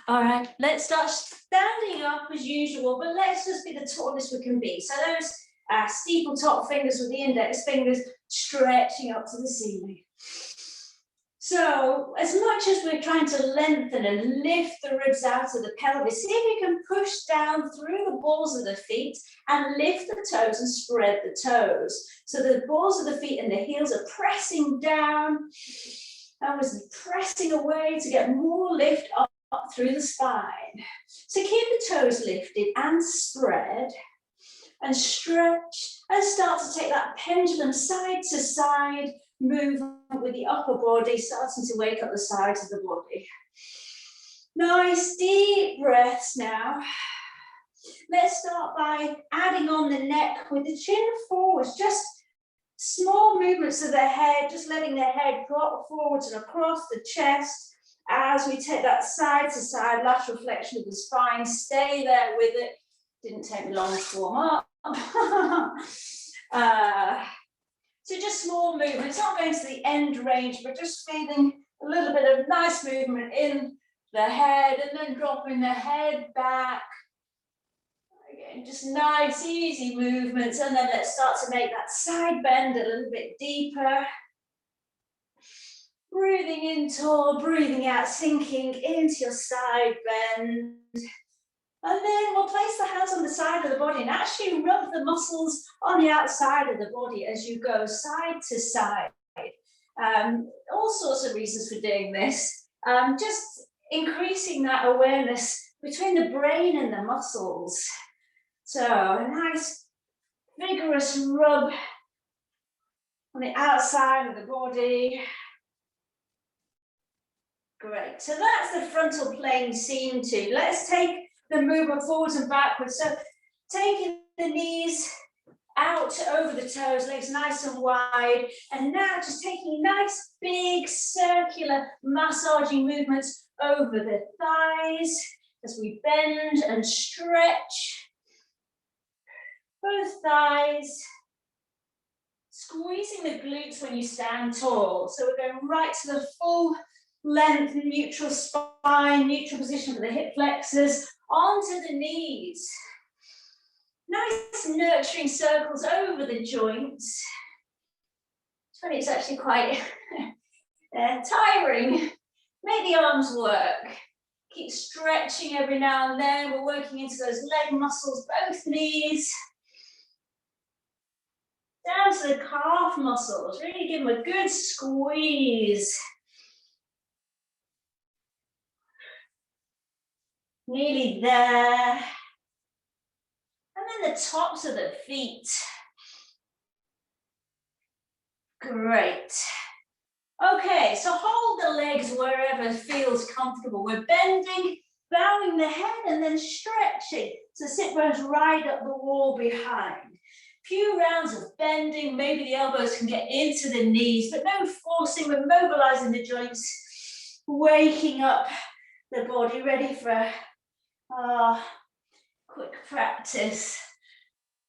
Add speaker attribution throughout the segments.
Speaker 1: All right, let's start standing up as usual, but let's just be the tallest we can be. So those steeple top fingers with the index fingers stretching up to the ceiling. So as much as we're trying to lengthen and lift the ribs out of the pelvis, see if you can push down through the balls of the feet and lift the toes and spread the toes. So the balls of the feet and the heels are pressing down and we're pressing away to get more lift up through the spine. So keep the toes lifted and spread and stretch and start to take that pendulum side to side movement with the upper body, starting to wake up the sides of the body. Nice deep breaths now. Let's start by adding on the neck with the chin forwards, just small movements of the head, just letting the head drop forwards and across the chest as we take that side to side lateral flexion of the spine. Stay there with it. Didn't take me long to warm up. So just small movements, not going to the end range, but just feeling a little bit of nice movement in the head and then dropping the head back. Again, just nice, easy movements. And then let's start to make that side bend a little bit deeper. Breathing in tall, breathing out, sinking into your side bend. And then we'll place the hands on the side of the body and actually rub the muscles on the outside of the body as you go side to side. All sorts of reasons for doing this. Just increasing that awareness between the brain and the muscles. So a nice vigorous rub on the outside of the body. Great. So that's the frontal plane seam to. Let's take the movement forwards and backwards. So taking the knees out over the toes, legs nice and wide. And now just taking nice, big, circular massaging movements over the thighs as we bend and stretch both thighs. Squeezing the glutes when you stand tall. So we're going right to the full length, neutral spine, neutral position for the hip flexors, onto the knees. Nice nurturing circles over the joints. It's funny, it's actually quite tiring. Make the arms work. Keep stretching every now and then. We're working into those leg muscles, both knees. Down to the calf muscles. Really give them a good squeeze. Nearly there. And then the tops of the feet. Great. Okay, so hold the legs wherever feels comfortable. We're bending, bowing the head, and then stretching. So sit bones right up the wall behind. Few rounds of bending, maybe the elbows can get into the knees, but no forcing. We're mobilizing the joints, waking up the body, ready for quick practice.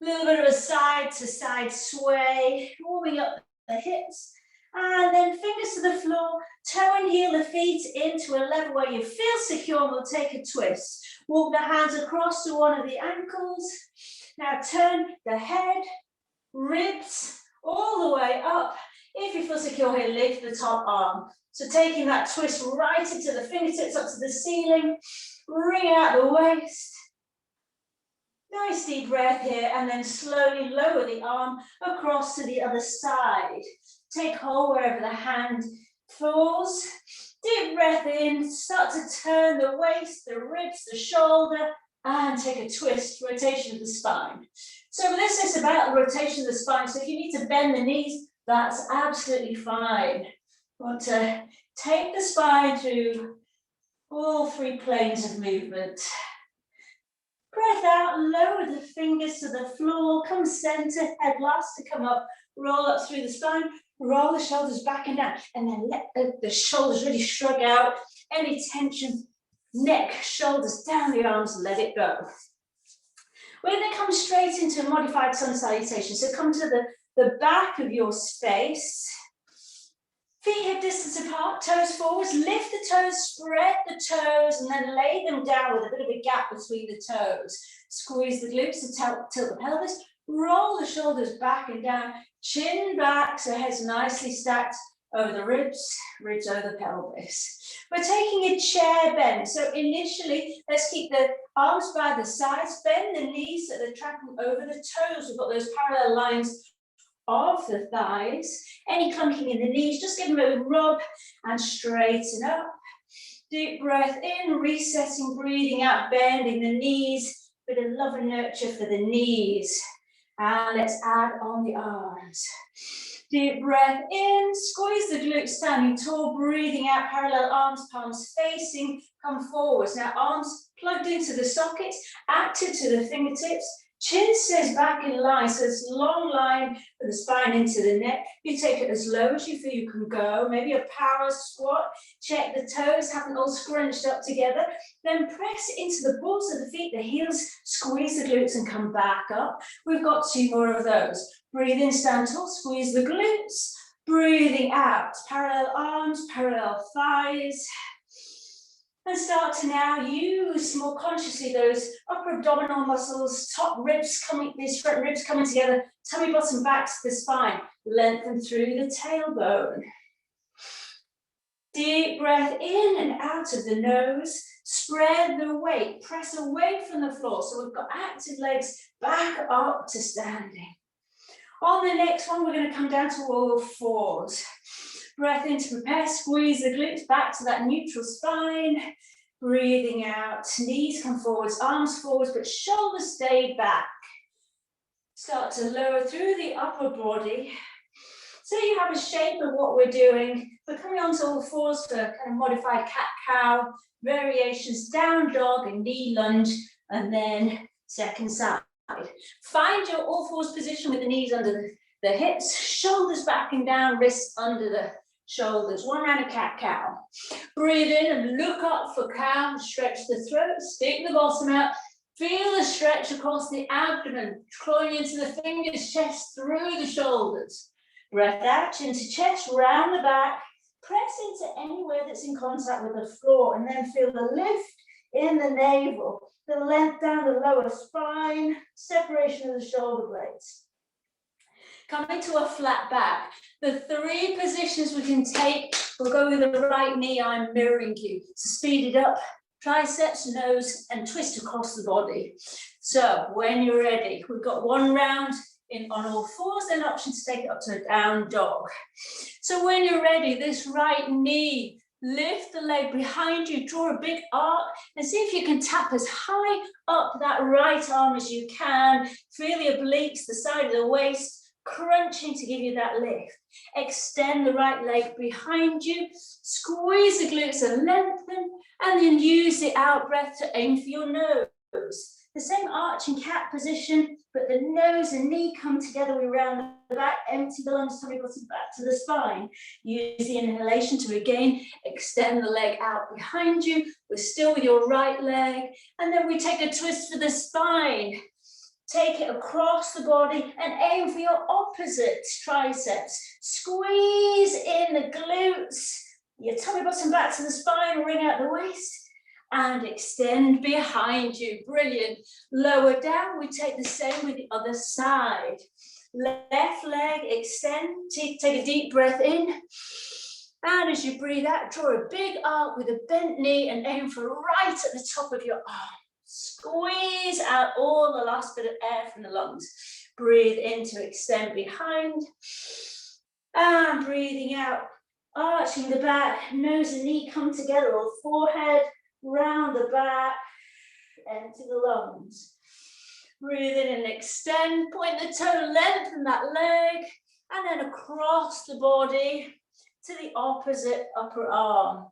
Speaker 1: A little bit of a side to side sway, warming up the hips, and then fingers to the floor, toe and heel the feet into a level where you feel secure. And we'll take a twist. Walk the hands across to one of the ankles. Now turn the head, ribs, all the way up. If you feel secure here, lift the top arm. So taking that twist right into the fingertips up to the ceiling, bring out the waist. Nice deep breath here, and then slowly lower the arm across to the other side. Take hold wherever the hand falls. Deep breath in, start to turn the waist, the ribs, the shoulder, and take a twist, rotation of the spine. So this is about the rotation of the spine. So if you need to bend the knees, that's absolutely fine. Want to take the spine through all three planes of movement. Breath out, lower the fingers to the floor, come center, head last to come up, roll up through the spine, roll the shoulders back and down, and then let the shoulders really shrug out. Any tension, neck, shoulders, down the arms, let it go. We're going to come straight into a modified sun salutation. So come to the back of your space. Feet hip distance apart, toes forwards, lift the toes, spread the toes, and then lay them down with a bit of a gap between the toes. Squeeze the glutes to tilt the pelvis, roll the shoulders back and down, chin back, so head's nicely stacked over the ribs, ribs over the pelvis. We're taking a chair bend. So initially, let's keep the arms by the sides, bend the knees so they're tracking over the toes. We've got those parallel lines of the thighs. Any clunking in the knees, just give them a rub and straighten up. Deep breath in, resetting, breathing out, bending the knees. Bit of love and nurture for the knees. And let's add on the arms. Deep breath in, squeeze the glutes, standing tall, breathing out, parallel arms, palms facing, come forwards. Now arms plugged into the sockets, active to the fingertips, chin stays back in line, so it's a long line with the spine into the neck. You take it as low as you feel you can go, maybe a power squat, check the toes, have them all scrunched up together, then press into the balls of the feet, the heels, squeeze the glutes and come back up. We've got 2 more of those. Breathe in, stand tall, squeeze the glutes, breathing out, parallel arms, parallel thighs. And start to now use more consciously those upper abdominal muscles, top ribs coming, these front ribs coming together, tummy bottom back to the spine, lengthen through the tailbone. Deep breath in and out of the nose, spread the weight, press away from the floor. So we've got active legs back up to standing. On the next one, we're going to come down to all fours. Breath in to prepare, squeeze the glutes back to that neutral spine. Breathing out, knees come forwards, arms forwards, but shoulders stay back. Start to lower through the upper body. So you have a shape of what we're doing. We're coming onto all fours for kind of modified cat-cow, variations, down dog and knee lunge, and then second side. Find your all fours position with the knees under the hips, shoulders back and down, wrists under the shoulders. One round of cat-cow. Breathe in and look up for cow. Stretch the throat, stick the bottom out. Feel the stretch across the abdomen, clawing into the fingers, chest through the shoulders. Breath out, chin to chest, round the back. Press into anywhere that's in contact with the floor, and then feel the lift in the navel, the length down the lower spine, separation of the shoulder blades. Coming to a flat back. The 3 positions we can take, we'll go with the right knee, I'm mirroring you. So speed it up, triceps, nose, and twist across the body. So when you're ready, we've got 1 round in on all fours, then option to take it up to a down dog. So when you're ready, this right knee, lift the leg behind you, draw a big arc, and see if you can tap as high up that right arm as you can. Feel the obliques, the side of the waist, crunching to give you that lift. Extend the right leg behind you, squeeze the glutes and lengthen, and then use the out breath to aim for your nose. The same arching cat position, but the nose and knee come together. We round the back, empty the lunge, tummy bottom back to the spine. Use the inhalation to again extend the leg out behind you. We're still with your right leg, and then we take a twist for the spine. Take it across the body and aim for your opposite triceps. Squeeze in the glutes, your tummy bottom back to the spine, wring out the waist, and extend behind you. Brilliant. Lower down, we take the same with the other side. Left leg, extend, take a deep breath in. And as you breathe out, draw a big arc with a bent knee and aim for right at the top of your arm. Squeeze out all the last bit of air from the lungs. Breathe in to extend behind. And breathing out, arching the back, nose and knee come together, or forehead, round the back, empty the lungs. Breathe in and extend, point the toe, lengthen that leg, and then across the body to the opposite upper arm.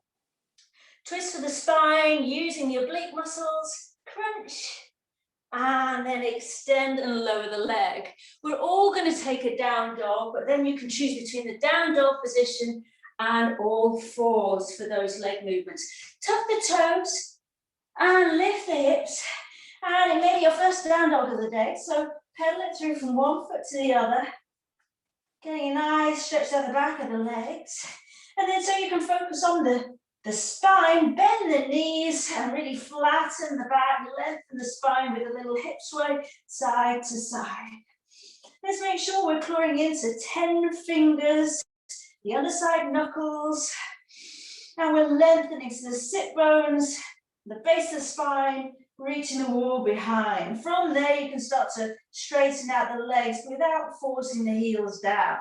Speaker 1: Twist for the spine, using the oblique muscles. Crunch, and then extend and lower the leg. We're all going to take a down dog, but then you can choose between the down dog position and all fours for those leg movements. Tuck the toes and lift the hips, and it may be your first down dog of the day, so pedal it through from one foot to the other, getting a nice stretch down the back of the legs. And then so you can focus on the spine, bend the knees and really flatten the back, lengthen the spine with a little hip sway, side to side. Let's make sure we're clawing into 10 fingers, the other side knuckles, and we're lengthening to the sit bones, the base of the spine, reaching the wall behind. From there, you can start to straighten out the legs without forcing the heels down.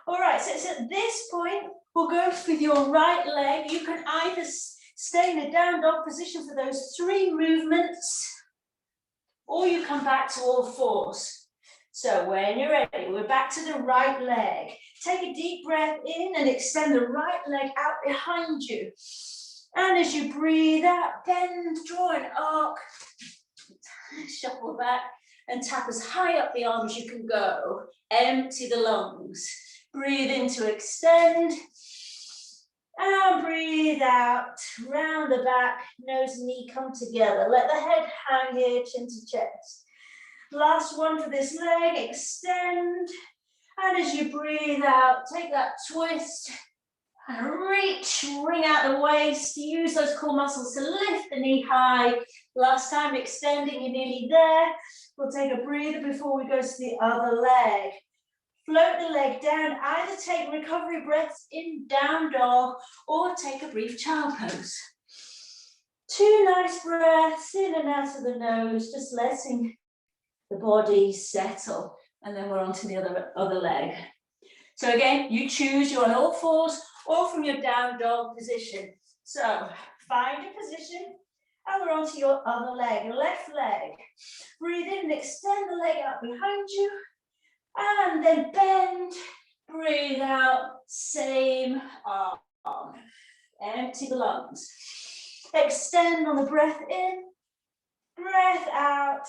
Speaker 1: All right, so it's at this point, we'll go with your right leg. You can either stay in a down dog position for those 3 movements, or you come back to all fours. So when you're ready, we're back to the right leg. Take a deep breath in and extend the right leg out behind you. And as you breathe out, bend, draw an arc, shuffle back, and tap as high up the arm as you can go. Empty the lungs. Breathe in to extend. And breathe out. Round the back, nose and knee come together. Let the head hang here, chin to chest. Last one for this leg, extend. And as you breathe out, take that twist. And reach, bring out the waist, use those core muscles to lift the knee high. Last time extending, you're nearly there. We'll take a breather before we go to the other leg. Float the leg down, either take recovery breaths in down dog or take a brief child pose. 2 nice breaths in and out of the nose, just letting the body settle. And then we're on to the other leg. So again, you choose, you're on all fours or from your down dog position. So find your position and we're on to your other leg, left leg. Breathe in and extend the leg out behind you. And then bend, breathe out, same arm. Empty the lungs. Extend on the breath in, breath out.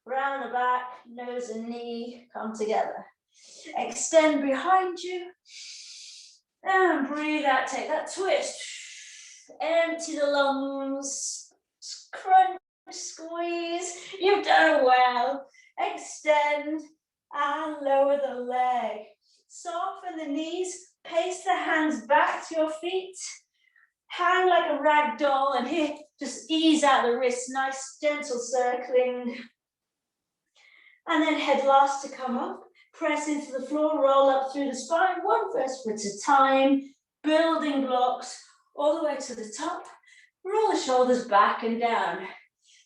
Speaker 1: Round the back, nose and knee come together. Extend behind you. And breathe out, take that twist. Empty the lungs. Crunch, squeeze. You've done well. Extend and lower the leg. Soften the knees. Pace the hands back to your feet. Hang like a rag doll. And here, just ease out the wrists. Nice, gentle circling. And then head last to come up. Press into the floor, roll up through the spine, 1 vertebra at a time, building blocks all the way to the top. Roll the shoulders back and down.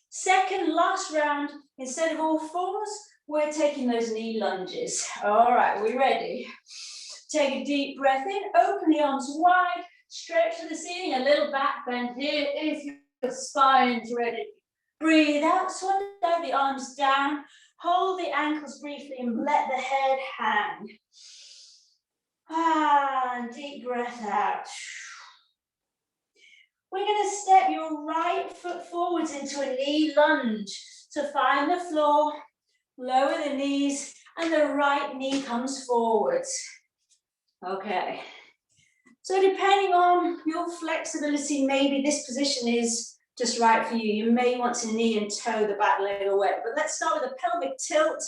Speaker 1: Second, last round, instead of all fours, we're taking those knee lunges. All right, we ready? Take a deep breath in, open the arms wide, stretch to the ceiling, a little back bend here if your spine's ready. Breathe out, swallow the arms down. Hold the ankles briefly and let the head hang. And deep breath out. We're going to step your right foot forwards into a knee lunge. So find the floor, lower the knees, and the right knee comes forwards. Okay. So depending on your flexibility, maybe this position is just right for you. You may want to knee and toe the back leg away. But let's start with a pelvic tilt,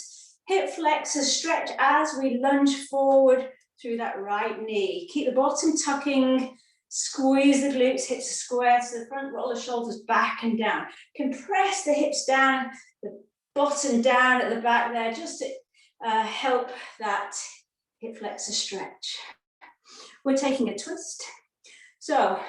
Speaker 1: hip flexors stretch as we lunge forward through that right knee. Keep the bottom tucking, squeeze the glutes, hips square to the front, roll the shoulders back and down. Compress the hips down, the bottom down at the back there, just to help that hip flexor stretch. We're taking a twist. So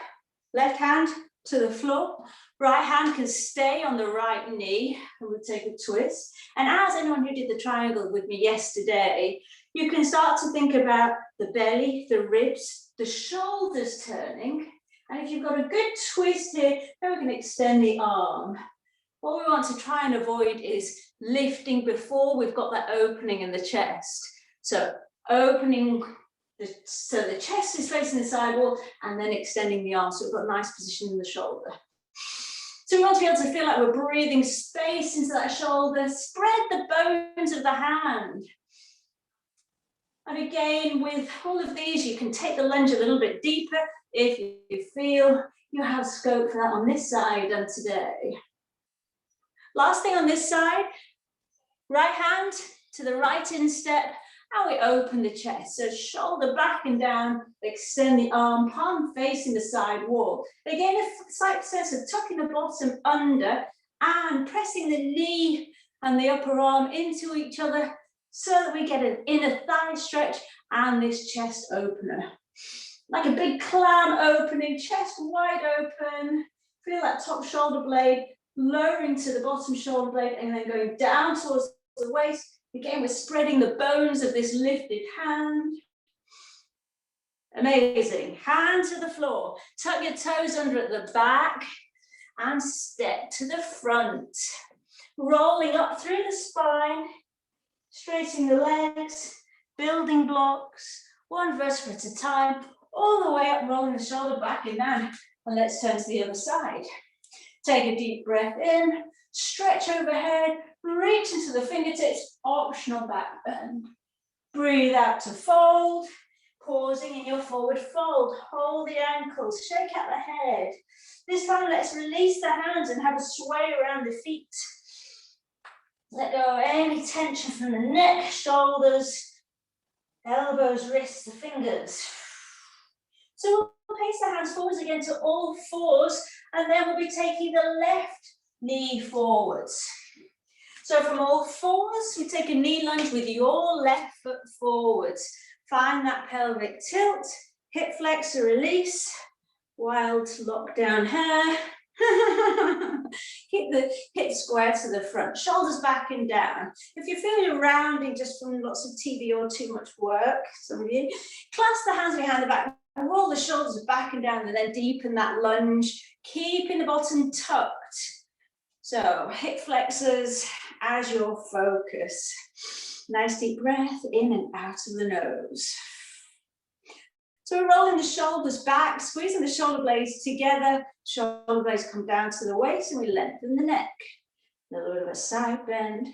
Speaker 1: left hand to the floor. Right hand can stay on the right knee, and we'll take a twist. And as anyone who did the triangle with me yesterday, you can start to think about the belly, the ribs, the shoulders turning. And if you've got a good twist here, then we can extend the arm. What we want to try and avoid is lifting before we've got that opening in the chest. So opening, so the chest is facing the side wall, and then extending the arm, so we've got a nice position in the shoulder. So we want to be able to feel like we're breathing space into that shoulder. Spread the bones of the hand. And again, with all of these, you can take the lunge a little bit deeper if you feel you have scope for that on this side and today. Last thing on this side, right hand to the right instep And we open the chest. So shoulder back and down, extend the arm, palm facing the side wall. Again, a slight sense of tucking the bottom under and pressing the knee and the upper arm into each other so that we get an inner thigh stretch and this chest opener. Like a big clam opening, chest wide open. Feel that top shoulder blade lowering to the bottom shoulder blade and then going down towards the waist. Again, we're spreading the bones of this lifted hand. Amazing. Hand to the floor. Tuck your toes under at the back and step to the front. Rolling up through the spine, straightening the legs, building blocks, one vertebra at a time, all the way up, rolling the shoulder back and down. And let's turn to the other side. Take a deep breath in, stretch overhead, reach into the fingertips, optional back bend. Breathe out to fold, pausing in your forward fold. Hold the ankles, shake out the head. This time let's release the hands and have a sway around the feet. Let go of any tension from the neck, shoulders, elbows, wrists, the fingers. So we'll pace the hands forwards again to all fours, and then we'll be taking the left knee forwards. So from all fours, we take a knee lunge with your left foot forwards. Find that pelvic tilt, hip flexor release, wild lock down here. Keep the hips square to the front, shoulders back and down. If you're feeling rounding just from lots of TV or too much work, some of you, clasp the hands behind the back and roll the shoulders back and down and then deepen that lunge, keeping the bottom tucked. So hip flexors as your focus. Nice deep breath in and out of the nose. So we're rolling the shoulders back, squeezing the shoulder blades together. Shoulder blades come down to the waist and we lengthen the neck. A little bit of a side bend.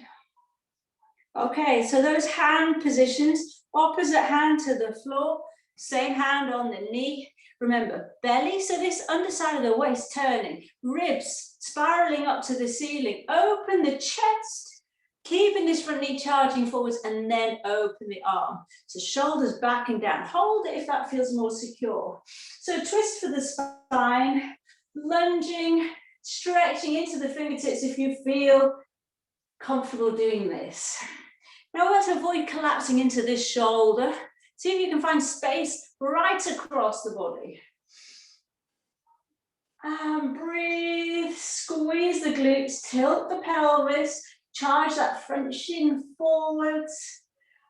Speaker 1: Okay, so those hand positions, opposite hand to the floor, same hand on the knee. Remember, belly, so this underside of the waist turning, ribs spiraling up to the ceiling. Open the chest, keeping this front knee charging forwards, and then open the arm. So shoulders back and down. Hold it if that feels more secure. So twist for the spine, lunging, stretching into the fingertips if you feel comfortable doing this. Now we want to avoid collapsing into this shoulder. See if you can find space right across the body. And breathe, squeeze the glutes, tilt the pelvis, charge that front shin forwards,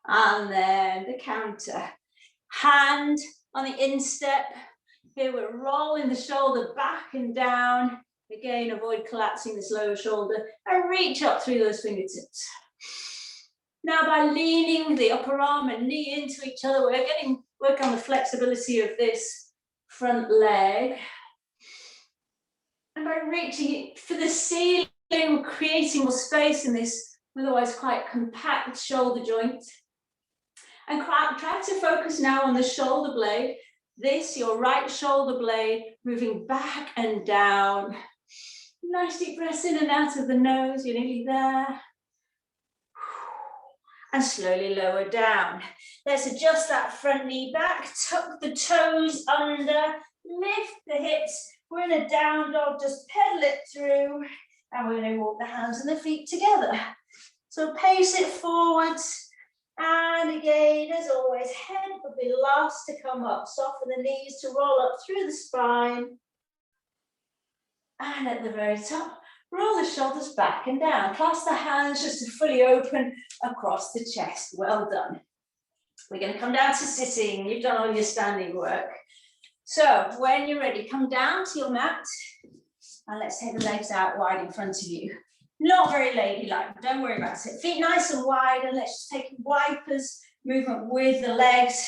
Speaker 1: and then the counter. Hand on the instep. Here we're rolling the shoulder back and down. Again, avoid collapsing this lower shoulder and reach up through those fingertips. Now by leaning the upper arm and knee into each other, we're getting work on the flexibility of this front leg. And by reaching for the ceiling, we're creating more space in this otherwise quite compact shoulder joint. And try to focus now on the shoulder blade. This, your right shoulder blade, moving back and down. Nice deep breaths in and out of the nose, you're nearly there. And slowly lower down. Let's adjust that front knee back, tuck the toes under, lift the hips. We're in a down dog, just pedal it through, and we're going to walk the hands and the feet together. So pace it forwards, and again, as always, head will be last to come up. Soften the knees to roll up through the spine. And at the very top, roll the shoulders back and down. Clasp the hands just to fully open across the chest. Well done. We're going to come down to sitting. You've done all your standing work. So when you're ready, come down to your mat and let's take the legs out wide in front of you. Not very ladylike, but don't worry about it. Feet nice and wide, and let's just take wipers movement with the legs,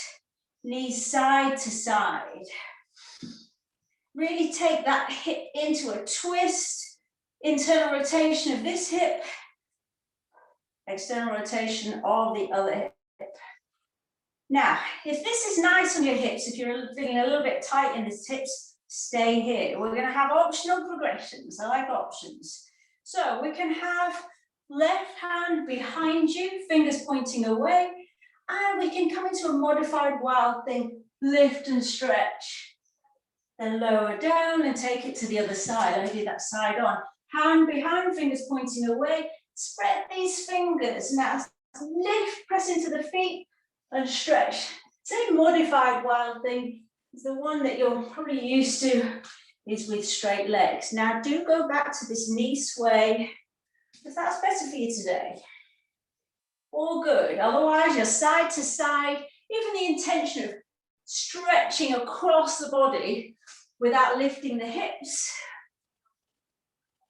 Speaker 1: knees side to side. Really take that hip into a twist, internal rotation of this hip, external rotation of the other hip. Now, if this is nice on your hips, if you're feeling a little bit tight in the hips, stay here. We're going to have optional progressions. I like options. So we can have left hand behind you, fingers pointing away, And we can come into a modified wild thing, lift and stretch. Then lower down and take it to the other side. Let me do that side on. Hand behind, fingers pointing away. Spread these fingers. Now lift, press into the feet and stretch. Say modified wild thing is the one that you're probably used to, is with straight legs. Now do go back to this knee sway, if that's better for you today. All good. Otherwise, you're side to side. Even the intention of stretching across the body without lifting the hips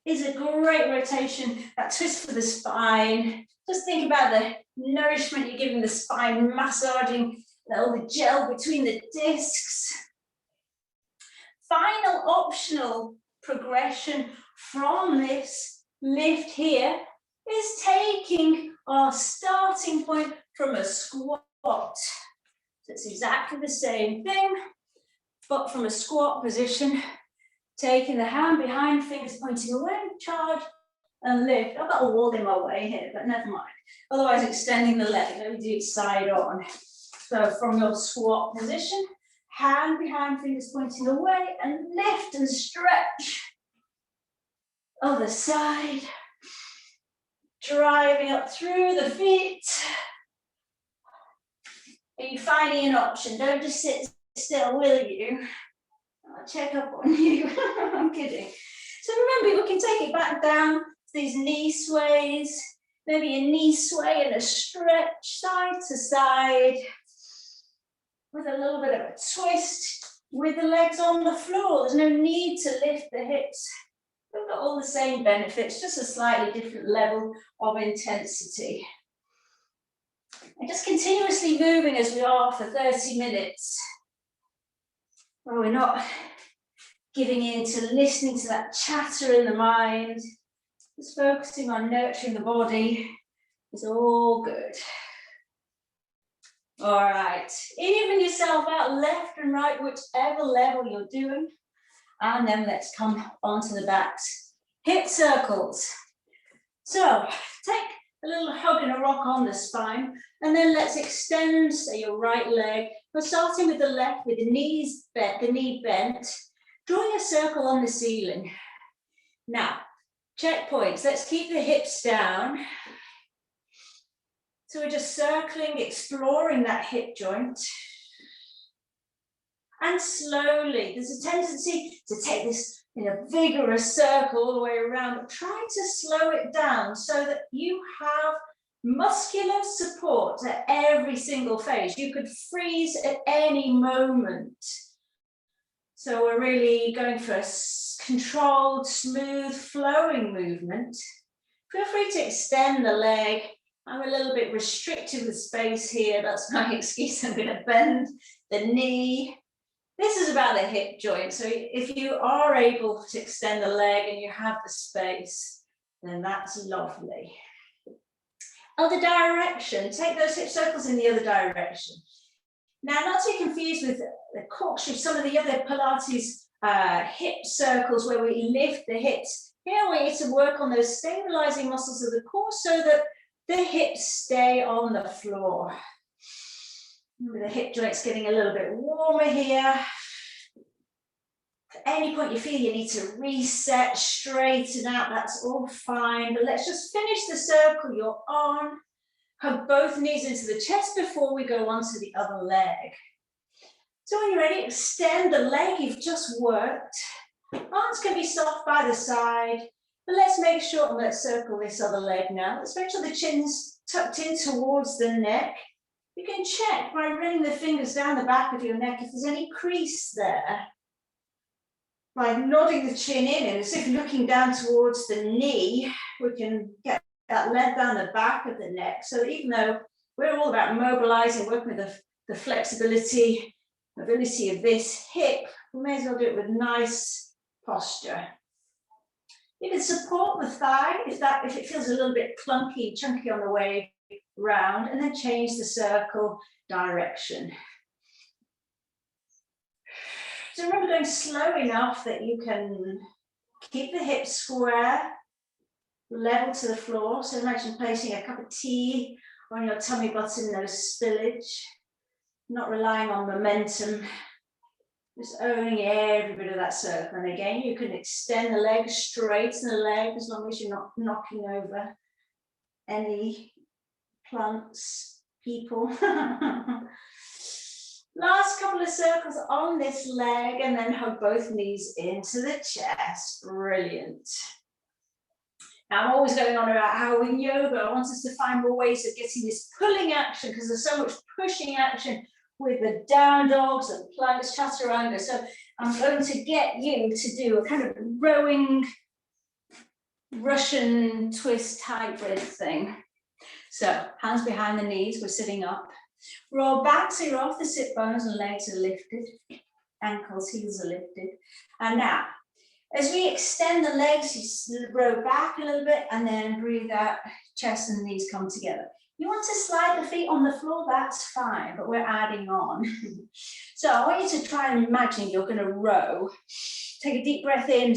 Speaker 1: is a great rotation. That twist for the spine. Just think about the nourishment you're giving the spine, massaging all the gel between the discs. Final optional progression from this lift here is taking our starting point from a squat. So it's exactly the same thing, but from a squat position, taking the hand behind, fingers pointing away, charge and lift. I've got a wall in my way here, but never mind. Otherwise, extending the leg. Let me do it side on. So from your squat position, hand behind, fingers pointing away, and lift and stretch. Other side. Driving up through the feet. Are you finding an option? Don't just sit still, will you? I'll check up on you. I'm kidding. So remember, we can take it back down to these knee sways. Maybe a knee sway and a stretch side to side with a little bit of a twist with the legs on the floor. There's no need to lift the hips. We've got all the same benefits, just a slightly different level of intensity. And just continuously moving as we are for 30 minutes. Where we're not giving in to listening to that chatter in the mind. Just focusing on nurturing the body is all good. All right, even yourself out left and right, whichever level you're doing. And then let's come onto the backs. Hip circles. So take a little hug and a rock on the spine, and then let's extend, say, your right leg. We're starting with the left, with the knees bent, the knee bent, drawing a circle on the ceiling. Now, checkpoints. Let's keep the hips down. So we're just circling, exploring that hip joint. And slowly, there's a tendency to take this in a vigorous circle all the way around, but try to slow it down so that you have muscular support at every single phase. You could freeze at any moment. So we're really going for a controlled, smooth, flowing movement. Feel free to extend the leg. I'm a little bit restricted with space here. That's my excuse. I'm going to bend the knee. This is about the hip joint. So if you are able to extend the leg and you have the space, then that's lovely. Other direction. Take those hip circles in the other direction. Now, not to be confused with the corkscrew, some of the other Pilates hip circles where we lift the hips. Here we need to work on those stabilizing muscles of the core so that the hips stay on the floor. The hip joint's getting a little bit warmer here. At any point you feel you need to reset, straighten out, that's all fine. But let's just finish the circle you're on. Hug both knees into the chest before we go on to the other leg. So when you're ready, extend the leg you've just worked. Arms can be soft by the side. But let's make sure, and let's circle this other leg now. Let's make sure the chin's tucked in towards the neck. You can check by running the fingers down the back of your neck if there's any crease there. By nodding the chin in, as if looking down towards the knee, we can get that leg down the back of the neck. So even though we're all about mobilizing, working with the flexibility, mobility of this hip, we may as well do it with nice posture. You can support the thigh if it feels a little bit clunky, chunky on the way round, and then change the circle direction. So remember, going slow enough that you can keep the hips square, level to the floor. So imagine placing a cup of tea on your tummy button, no spillage, not relying on momentum, just owning every bit of that circle. And again, you can extend the legs, straighten the leg, as long as you're not knocking over any plants, people. Last couple of circles on this leg, and then hug both knees into the chest. Brilliant. Now, I'm always going on about how in yoga, I want us to find more ways of getting this pulling action, because there's so much pushing action with the down dogs and planks, chaturanga. So I'm going to get you to do a kind of rowing Russian twist hybrid thing. So hands behind the knees, we're sitting up. Roll back so you're off the sit bones and legs are lifted. Ankles, heels are lifted. And now, as we extend the legs, you roll back a little bit and then breathe out, chest and knees come together. You want to slide the feet on the floor, that's fine, but we're adding on. So I want you to try and imagine you're going to row. Take a deep breath in,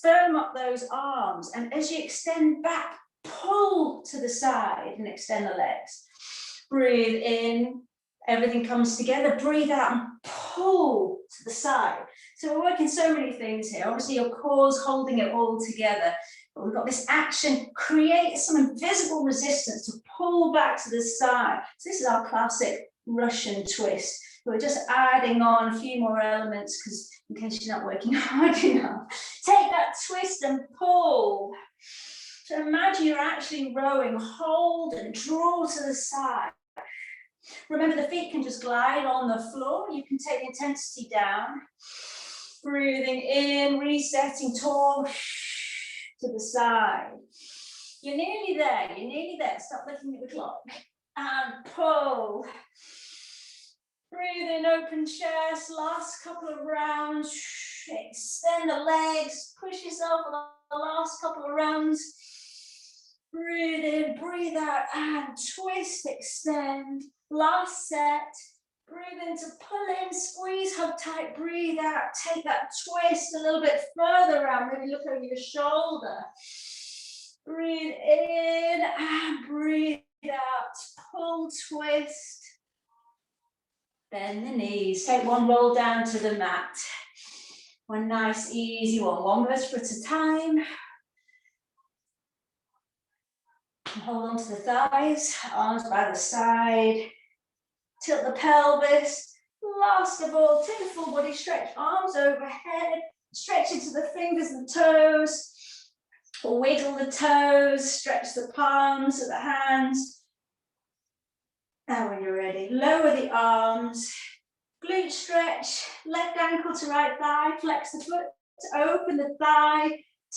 Speaker 1: firm up those arms, and as you extend back, pull to the side and extend the legs. Breathe in, everything comes together. Breathe out and pull to the side. So we're working so many things here. Obviously your core's holding it all together, but we've got this action, create some invisible resistance to pull back to the side. So this is our classic Russian twist. We're just adding on a few more elements, because in case you're not working hard enough. Take that twist and pull. So imagine you're actually rowing, hold and draw to the side. Remember, the feet can just glide on the floor. You can take the intensity down. Breathing in, resetting tall to the side. You're nearly there, you're nearly there. Stop looking at the clock. And pull. Breathe in, open chest, last couple of rounds. Extend the legs, push yourself for the last couple of rounds. Breathe in, breathe out, and twist, extend. Last set. Breathe in to pull in, squeeze, hug tight, breathe out. Take that twist a little bit further around, maybe look over your shoulder. Breathe in and breathe out. Pull, twist. Bend the knees. Take one roll down to the mat. One nice, easy one vertebra at a time. And hold on to the thighs, arms by the side. Tilt the pelvis. Last of all, take a full body stretch, arms overhead. Stretch into the fingers and toes. Wiggle the toes, stretch the palms of the hands. And when you're ready, lower the arms. Glute stretch, left ankle to right thigh, flex the foot, open the thigh,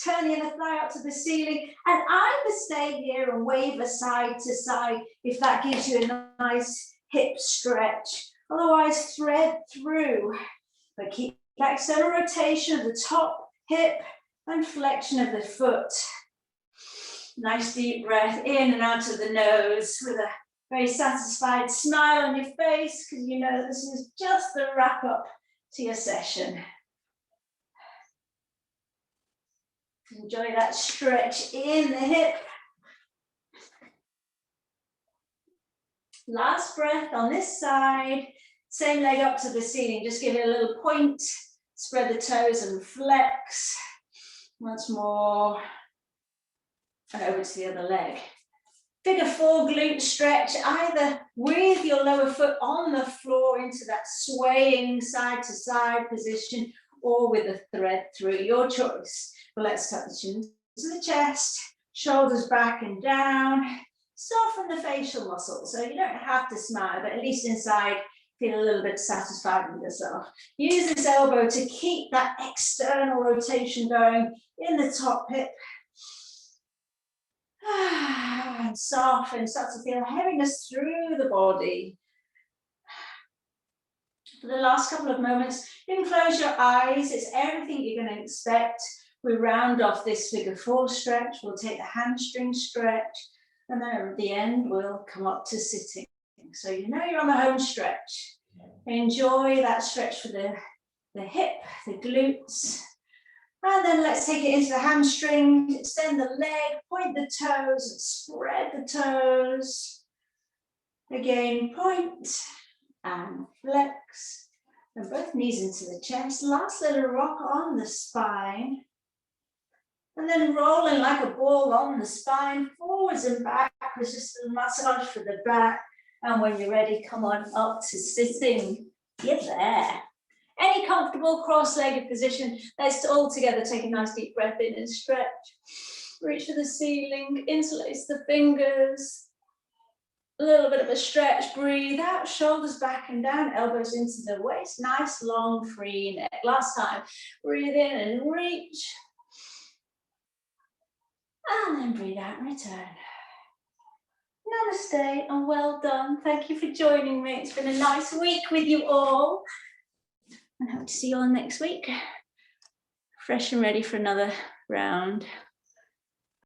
Speaker 1: turn the other thigh up to the ceiling, and either stay here and waver side to side if that gives you a nice hip stretch. Otherwise, thread through, but keep that external rotation of the top hip and flexion of the foot. Nice deep breath in and out of the nose with a very satisfied smile on your face, because you know this is just the wrap up to your session. Enjoy that stretch in the hip. Last breath on this side. Same leg up to the ceiling. Just give it a little point. Spread the toes and flex. Once more. And over to the other leg. Figure 4 glute stretch, either with your lower foot on the floor into that swaying side to side position, or with a thread through, your choice. But let's tuck the chin to the chest, shoulders back and down. Soften the facial muscles, so you don't have to smile, but at least inside feel a little bit satisfied with yourself. Use this elbow to keep that external rotation going in the top hip. And soften, start to feel heaviness through the body. For the last couple of moments, you can close your eyes. It's everything you're going to expect. We round off this figure 4 stretch. We'll take the hamstring stretch, and then at the end, we'll come up to sitting. So you know you're on the home stretch. Enjoy that stretch for the hip, the glutes. And then let's take it into the hamstring, extend the leg, point the toes, spread the toes. Again, point and flex. And both knees into the chest. Last little rock on the spine. And then rolling like a ball on the spine, forwards and backwards, just a massage for the back. And when you're ready, come on up to sitting. You're there. Any comfortable cross-legged position. Let's all together take a nice deep breath in and stretch. Reach for the ceiling, interlace the fingers. A little bit of a stretch, breathe out, shoulders back and down, elbows into the waist. Nice, long, free neck. Last time, breathe in and reach. And then breathe out and return. Namaste and well done. Thank you for joining me. It's been a nice week with you all. I hope to see you all next week. Fresh and ready for another round.